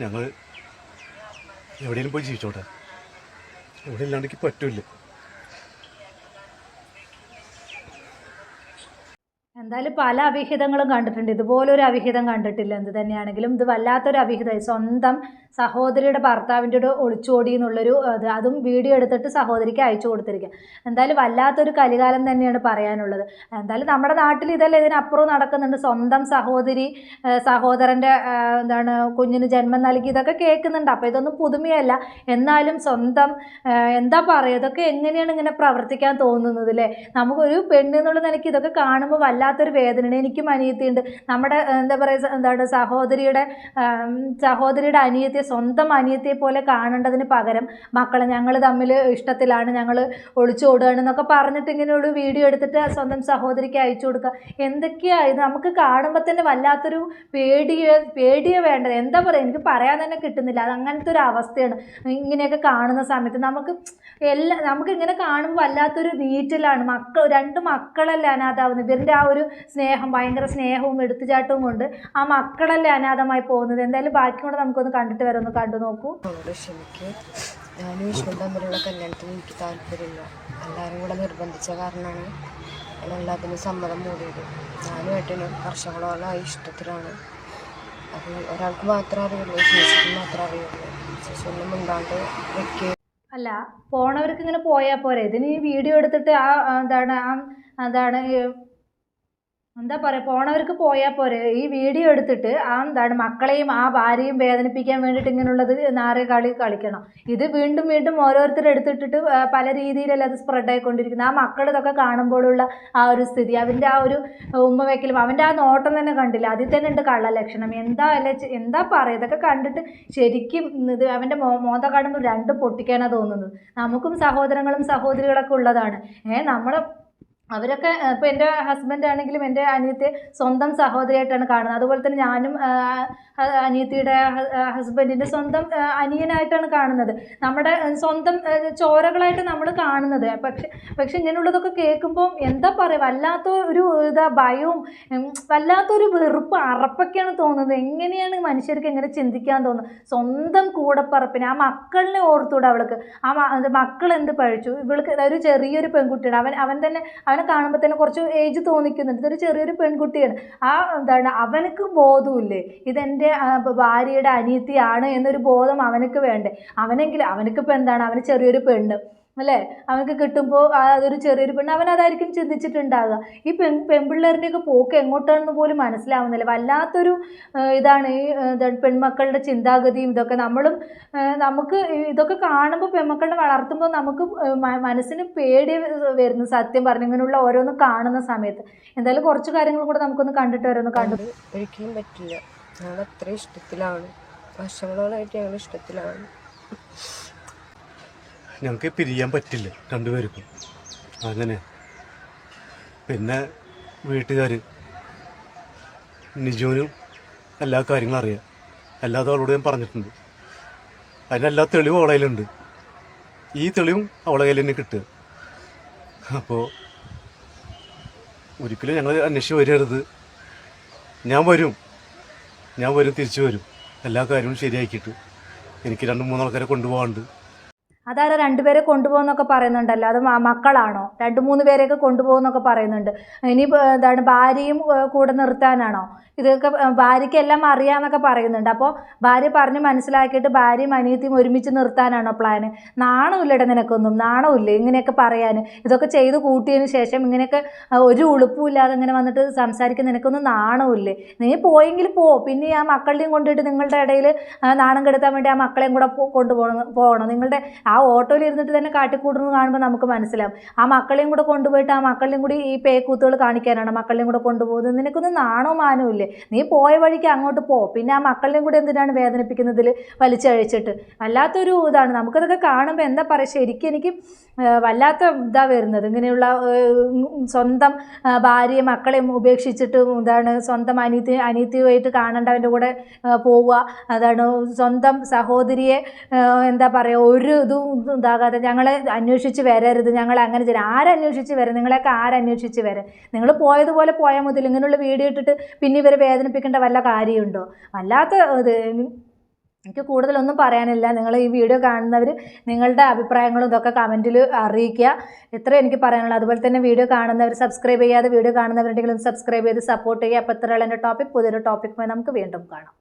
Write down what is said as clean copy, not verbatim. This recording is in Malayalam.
ഞങ്ങൾ എവിടെയെങ്കിലും പോയി ജീവിച്ചോട്ടെ. ഇവിടെ ഇല്ലാണ്ടെങ്കിൽ പറ്റില്ല. എന്തായാലും പല അവിഹിതങ്ങളും കണ്ടിട്ടുണ്ട്, ഇതുപോലൊരു അവിഹിതം കണ്ടിട്ടില്ല. എന്ത് തന്നെയാണെങ്കിലും ഇത് വല്ലാത്തൊരു അവിഹിതം. സ്വന്തം സഹോദരിയുടെ ഭർത്താവിൻ്റെ കൂടെ ഒളിച്ചോടി എന്നുള്ളൊരു അതും വീഡിയോ എടുത്തിട്ട് സഹോദരിക്ക് അയച്ചു കൊടുത്തിരിക്കുക. എന്തായാലും വല്ലാത്തൊരു കലികാലം തന്നെയാണ് പറയാനുള്ളത്. എന്തായാലും നമ്മുടെ നാട്ടിൽ ഇതല്ല, ഇതിനപ്പുറവും നടക്കുന്നുണ്ട്. സ്വന്തം സഹോദരി സഹോദരൻ്റെ കുഞ്ഞിന് ജന്മം നൽകി, ഇതൊക്കെ കേൾക്കുന്നുണ്ട്. അപ്പോൾ ഇതൊന്നും പുതുമയല്ല. എന്നാലും സ്വന്തം എന്താ പറയുക, ഇതൊക്കെ എങ്ങനെയാണ് ഇങ്ങനെ പ്രവർത്തിക്കാൻ തോന്നുന്നത് അല്ലേ? നമുക്കൊരു പെണ്ണെന്നുള്ള നിലയ്ക്ക് ഇതൊക്കെ കാണുമ്പോൾ വല്ലാത്തൊരു വേദനയാണ്. എനിക്കും അനിയത്തിയുണ്ട്. നമ്മുടെ എന്താ പറയുക, സഹോദരിയുടെ അനിയത്തിയെ സ്വന്തം അനിയത്തിയെ പോലെ കാണേണ്ടതിന് പകരം മക്കളെ ഞങ്ങൾ തമ്മിൽ ഇഷ്ടത്തിലാണ്, ഞങ്ങൾ ഒളിച്ചോടുകയാണ് എന്നൊക്കെ പറഞ്ഞിട്ട് ഇങ്ങനെയുള്ള വീഡിയോ എടുത്തിട്ട് സ്വന്തം സഹോദരിക്ക് അയച്ചു കൊടുക്കുക. എന്തൊക്കെയാണ് ഇത്? നമുക്ക് കാണുമ്പോൾ തന്നെ വല്ലാത്തൊരു പേടിയോ വേണ്ടത്. എന്താ പറയുക, എനിക്ക് പറയാൻ തന്നെ കിട്ടുന്നില്ല. അത് അങ്ങനത്തെ ഒരു അവസ്ഥയാണ്. ഇങ്ങനെയൊക്കെ കാണുന്ന സമയത്ത് നമുക്ക് ഇങ്ങനെ കാണുമ്പോൾ വല്ലാത്തൊരു നീറ്റലാണ്. രണ്ട് മക്കളല്ലേ അനാഥാവുന്നത്. ഇവരുടെ ആ ഒരു സ്നേഹം, ഭയങ്കര സ്നേഹവും എടുത്തുചാട്ടവും കൊണ്ട് ആ മക്കളല്ലേ അനാഥമായി പോകുന്നത്. എന്തായാലും ബാക്കി കൂടെ നമുക്കൊന്ന് കണ്ടിട്ട് വരെ ഒന്ന് കണ്ടു നോക്കൂ. ക്ഷമിക്ക്, ഞാനും വിഷ്ണു തമ്മിലുള്ള കല്യാണത്തിന് എനിക്ക് താല്പര്യമില്ല. എല്ലാവരും കൂടെ നിർബന്ധിച്ച കാരണമാണ് ഞാൻ എല്ലാത്തിനും സമ്മതം മൂടിയത്. ഞാനും ഏട്ടനും വർഷങ്ങളോളമായി ഇഷ്ടത്തിലാണ്. അത് ഒരാൾക്ക് മാത്രമേ അറിയുള്ളൂ, ശേഷിക്ക് മാത്രമേ അറിയുള്ളൂ. ശേഷിയൊന്നും മിണ്ടാണ്ട് വെക്കുക. അല്ല, പോണവർക്ക് ഇങ്ങനെ പോയാൽ പോരെ? ഇതിന് ഈ വീഡിയോ എടുത്തിട്ട് എന്താ പറയുക, പോണവർക്ക് പോയാൽ പോരെ? ഈ വീഡിയോ എടുത്തിട്ട് മക്കളെയും ആ ഭാര്യയും വേദനിപ്പിക്കാൻ വേണ്ടിയിട്ട് ഇങ്ങനെയുള്ളത് കളിക്കണം. ഇത് വീണ്ടും വീണ്ടും ഓരോരുത്തർ എടുത്തിട്ടിട്ട് പല രീതിയിലല്ല അത് സ്പ്രെഡ് ആയിക്കൊണ്ടിരിക്കുന്നത്. ആ മക്കൾ ഇതൊക്കെ കാണുമ്പോഴുള്ള ആ ഒരു സ്ഥിതി, അവൻ്റെ ആ ഒരു ഉമ്മ വയ്ക്കലും അവൻ്റെ ആ നോട്ടം തന്നെ കണ്ടില്ല. അതിൽ തന്നെ ഉണ്ട് കള്ള ലക്ഷണം. എന്താ പറയുക, ഇതൊക്കെ കണ്ടിട്ട് ശരിക്കും ഇത് അവൻ്റെ മോന്ത കാണുമ്പോൾ രണ്ട് പൊട്ടിക്കാനാണ് തോന്നുന്നത്. നമുക്കും സഹോദരങ്ങളും സഹോദരികളൊക്കെ ഉള്ളതാണ്. അവരൊക്കെ ഇപ്പോൾ എൻ്റെ ഹസ്ബൻഡ് ആണെങ്കിലും എൻ്റെ അനിയത്തെ സ്വന്തം സഹോദരിയായിട്ടാണ് കാണുന്നത്. അതുപോലെ തന്നെ ഞാനും അനിയത്തിയുടെ ഹസ്ബൻഡിൻ്റെ സ്വന്തം അനിയനായിട്ടാണ് കാണുന്നത്. നമ്മുടെ സ്വന്തം ചോരകളായിട്ട് നമ്മൾ കാണുന്നത്. പക്ഷെ ഇങ്ങനെയുള്ളതൊക്കെ കേൾക്കുമ്പോൾ എന്താ പറയുക, വല്ലാത്തൊരു ഭയവും വല്ലാത്തൊരു വെറുപ്പ്, അറപ്പൊക്കെയാണ് തോന്നുന്നത്. എങ്ങനെയാണ് മനുഷ്യർക്ക് എങ്ങനെ ചിന്തിക്കാൻ തോന്നുന്നത്? സ്വന്തം കൂടപ്പറപ്പിന്, ആ മക്കളിനെ ഓർത്തൂടെ അവൾക്ക്? മക്കൾ എന്ത് പഴിച്ചു? ഇവൾക്ക് ഒരു ചെറിയൊരു പെൺകുട്ടിയാണ്. അവൻ തന്നെ അവനെ കാണുമ്പോൾ തന്നെ കുറച്ച് ഏജ് തോന്നിക്കുന്നുണ്ട്. ഇതൊരു ചെറിയൊരു പെൺകുട്ടിയാണ്. അവനക്ക് ബോധമില്ലേ ഇതെൻ്റെ ഭാര്യയുടെ അനിയത്തിയാണ് എന്നൊരു ബോധം അവനക്ക് വേണ്ടേ? അവനക്കിപ്പോൾ എന്താണ്, അവന് ചെറിയൊരു പെണ്ണ് അല്ലേ, അവനക്ക് കിട്ടുമ്പോൾ അതൊരു ചെറിയൊരു പെണ്ണ്, അവനതായിരിക്കും ചിന്തിച്ചിട്ടുണ്ടാകുക. ഈ പെൺപിള്ളേരുടെയൊക്കെ പോക്ക് എങ്ങോട്ടാണെന്ന് പോലും മനസ്സിലാവുന്നില്ല. വല്ലാത്തൊരു ഇതാണ് ഈ പെൺമക്കളുടെ ചിന്താഗതിയും ഇതൊക്കെ. നമുക്ക് ഇതൊക്കെ കാണുമ്പോൾ, പെൺമക്കളെ വളർത്തുമ്പോൾ നമുക്ക് മനസ്സിന് പേടി വരുന്നു സത്യം പറഞ്ഞു, ഇങ്ങനെയുള്ള ഓരോന്ന് കാണുന്ന സമയത്ത്. എന്തായാലും കുറച്ച് കാര്യങ്ങൾ കൂടെ നമുക്കൊന്ന് കണ്ടിട്ട് വരെ ഒന്ന് കണ്ടു. ഒരിക്കലും പറ്റില്ല. ഞങ്ങൾ അത്ര ഇഷ്ടത്തിലാണ്, വർഷങ്ങളോളായിട്ട് ഞങ്ങൾ ഇഷ്ടത്തിലാണ്. ഞങ്ങൾക്ക് പിരിയാൻ പറ്റില്ല രണ്ടുപേർക്കും. അങ്ങനെ പിന്നെ വീട്ടുകാർ നിജുവിനും എല്ലാ കാര്യങ്ങളും അറിയാം. എല്ലാതും അവളോട് ഞാൻ പറഞ്ഞിട്ടുണ്ട്. അതിനെല്ലാ തെളിവും അവളെ കയ്യിലുണ്ട്. ഈ തെളിവും അവളെ കയ്യിൽ തന്നെ കിട്ടുക. അപ്പോൾ ഒരിക്കലും ഞങ്ങൾ അന്വേഷിച്ച് വരരുത്. ഞാൻ വരും, തിരിച്ചു വരും. എല്ലാ കാര്യവും ശരിയാക്കിയിട്ട്. എനിക്ക് 2-3 ആൾക്കാരെ കൊണ്ടുപോകാണ്ട്. അതാരാ 2 പേരെ കൊണ്ടുപോകുന്നൊക്കെ പറയുന്നുണ്ടല്ലോ, അത് മക്കളാണോ? 2-3 പേരെയൊക്കെ കൊണ്ടുപോകുന്നൊക്കെ പറയുന്നുണ്ട്. ഇനി ഭാര്യയും കൂടെ നിർത്താനാണോ? ഇതൊക്കെ ഭാര്യയ്ക്ക് എല്ലാം അറിയാമെന്നൊക്കെ പറയുന്നുണ്ട്. അപ്പോൾ ഭാര്യ പറഞ്ഞ് മനസ്സിലാക്കിയിട്ട് ഭാര്യയും അനിയത്തിയും ഒരുമിച്ച് നിർത്താനാണോ പ്ലാന്? നാണമില്ലടെ നിനക്കൊന്നും? നാണമില്ലേ ഇങ്ങനെയൊക്കെ പറയാൻ? ഇതൊക്കെ ചെയ്ത് കൂട്ടിയതിന് ശേഷം ഇങ്ങനെയൊക്കെ ഒരു ഉളുപ്പുമില്ലാതെ ഇങ്ങനെ വന്നിട്ട് സംസാരിക്കുന്ന നിനക്കൊന്നും നാണമില്ലേ? നീ പോയെങ്കിൽ പിന്നെ ആ മക്കളെയും കൊണ്ടിട്ട് നിങ്ങളുടെ ഇടയിൽ നാണം കെടുത്താൻ വേണ്ടി ആ മക്കളെയും കൂടെ പോകണം. നിങ്ങളുടെ ആ ഓട്ടോയിൽ ഇരുന്നിട്ട് തന്നെ കാട്ടിക്കൂടുന്നത് കാണുമ്പോൾ നമുക്ക് മനസ്സിലാവും. ആ മക്കളെയും കൂടെ കൊണ്ടുപോയിട്ട് ആ മക്കളെയും കൂടി ഈ പേക്കൂത്തുകൾ കാണിക്കാനാണ് മക്കളെയും കൂടെ കൊണ്ടുപോകുന്നത്. നിനക്കൊന്നും നാണോ മാനവും ഇല്ലേ? നീ പോയ വഴിക്ക് അങ്ങോട്ട് പിന്നെ ആ മക്കളെയും കൂടി എന്തിനാണ് വേദനിപ്പിക്കുന്നതിൽ വലിച്ചഴിച്ചിട്ട്? വല്ലാത്തൊരു ഇതാണ്. നമുക്കതൊക്കെ കാണുമ്പോൾ എന്താ പറയുക, ശരിക്കും എനിക്ക് വല്ലാത്ത വരുന്നത്. ഇങ്ങനെയുള്ള സ്വന്തം ഭാര്യയെ മക്കളെയും ഉപേക്ഷിച്ചിട്ട് സ്വന്തം അനിയത്തിയുമായിട്ട് കാണേണ്ടവൻ്റെ കൂടെ പോവുക. സ്വന്തം സഹോദരിയെ എന്താ പറയുക, ഒരു ഇതാകാതെ ഞങ്ങളെ അന്വേഷിച്ച് വരരുത്, ഞങ്ങളെ അങ്ങനെ ചെയ്യരുത്. ആരന്വേഷിച്ച് വരും? നിങ്ങളെയൊക്കെ ആരന്വേഷിച്ച് വരാൻ? നിങ്ങൾ പോയതുപോലെ പോയാൽ മതി. ഇങ്ങനെയുള്ള വീഡിയോ ഇട്ടിട്ട് പിന്നെ ഇവരെ വേദനിപ്പിക്കേണ്ട വല്ല കാര്യമുണ്ടോ? വല്ലാത്ത ഇത്. എനിക്ക് കൂടുതലൊന്നും പറയാനില്ല. നിങ്ങൾ ഈ വീഡിയോ കാണുന്നവർ നിങ്ങളുടെ അഭിപ്രായങ്ങളും ഇതൊക്കെ കമൻറ്റിൽ അറിയിക്കുക. ഇത്രയും എനിക്ക് പറയാനുള്ളൂ. അതുപോലെ തന്നെ വീഡിയോ കാണുന്നവർ സബ്സ്ക്രൈബ് ചെയ്യാതെ വീഡിയോ കാണുന്നവരുണ്ടെങ്കിലും സബ്സ്ക്രൈബ് ചെയ്ത് സപ്പോർട്ട് ചെയ്യുക. അപ്പോൾ ഇത്രയുള്ള എൻ്റെ ടോപ്പിക്. പുതിയൊരു ടോപ്പിക്കുമായി നമുക്ക് വീണ്ടും കാണാം.